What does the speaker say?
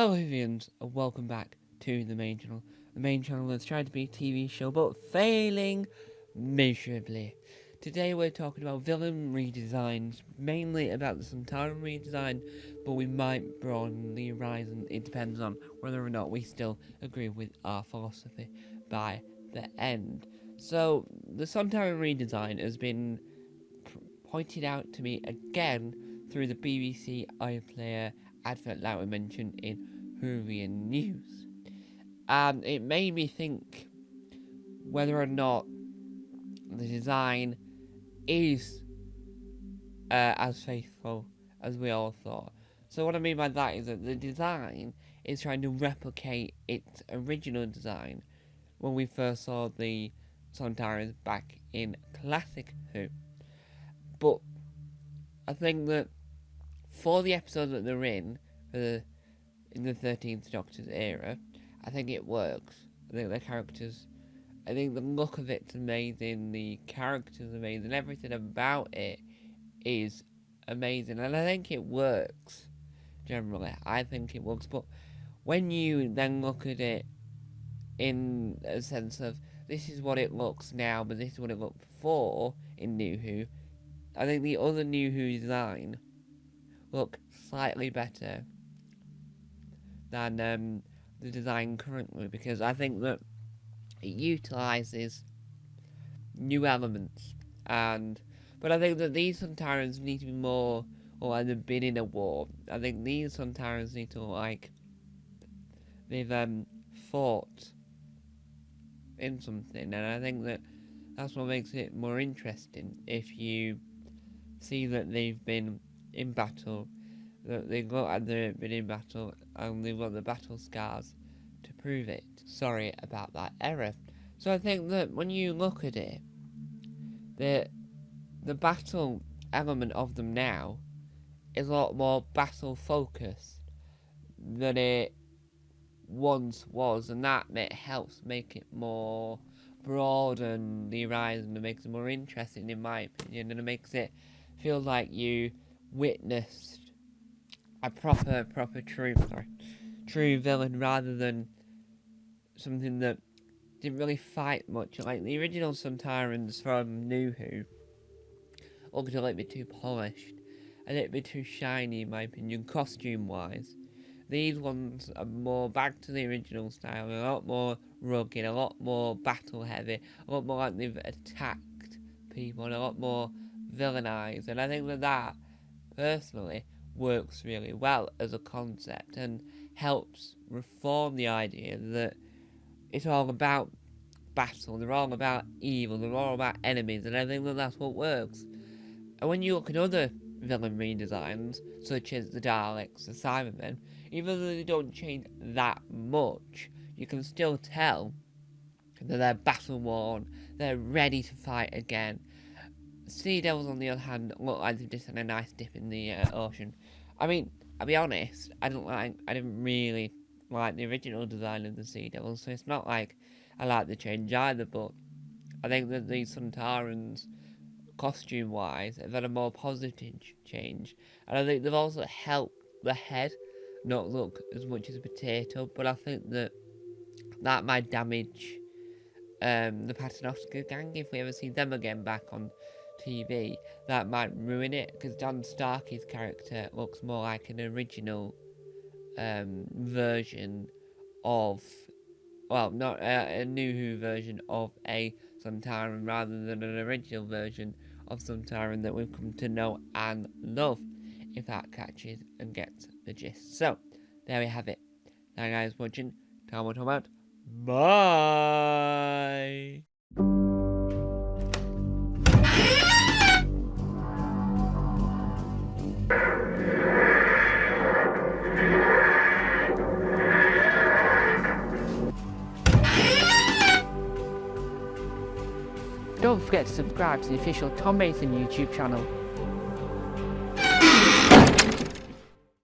Hello viewers, and welcome back to the main channel. The main channel is trying to be a TV show, but failing miserably. Today we're talking about villain redesigns, mainly about the Santaran redesign, but we might broaden the horizon. It depends on whether or not we still agree with our philosophy by the end. So, the Santaran redesign has been pointed out to me again through the BBC iPlayer advert that we mentioned in Hurrian News. And it made me think whether or not the design is as faithful as we all thought. So what I mean by that is that the design is trying to replicate its original design when we first saw the Sontarans back in Classic Who. But I think that for the episode that they're in the 13th Doctor's era, I think it works. I think the look of it's amazing, the characters are amazing, everything about it is amazing, and I think it works, generally. I think it works, but when you then look at it in a sense of, this is what it looks now, but this is what it looked before in New Who, I think the other New Who design look slightly better than the design currently, because I think that it utilises new elements, but I think that these Sontarans need to be more, or like they've been in a war. I think these Sontarans need to look like they've fought in something, and I think that that's what makes it more interesting. If you see that they've been in battle, that they look like they've been in battle, and they've got the battle scars to prove it. Sorry about that error. So I think that when you look at it, the battle element of them now is a lot more battle focused than it once was, and that helps make it more broaden the horizon, and makes it more interesting in my opinion, and it makes it feel like you witnessed a true villain, rather than something that didn't really fight much. Like the original Sontarans from New Who looked a little bit too polished, a little bit too shiny in my opinion, costume wise. These ones are more back to the original style, a lot more rugged, a lot more battle heavy, a lot more like they've attacked people, and a lot more villainized, and I think that personally works really well as a concept, and helps reform the idea that it's all about battle, they're all about evil, they're all about enemies, and I think that that's what works. And when you look at other villain redesigns, such as the Daleks, the Cybermen, even though they don't change that much, you can still tell that they're battle worn, they're ready to fight again. Sea Devils, on the other hand, look like they've just had a nice dip in the ocean. I mean, I'll be honest, I didn't really like the original design of the Sea Devils, so it's not like I like the change either, but I think that the Sontarans, costume-wise, have had a more positive change, and I think they've also helped the head not look as much as a potato, but I think that might damage the Paternoster gang if we ever see them again back on TV. That might ruin it, because Don Starkey's character looks more like an original version of, well, not a New Who version of a Sontaran, rather than an original version of Sontaran that we've come to know and love, if that catches and gets the gist. So, there we have it. Thank you guys for watching. Time we'll talk about. Bye! Don't forget to subscribe to the official Tom Mason YouTube channel.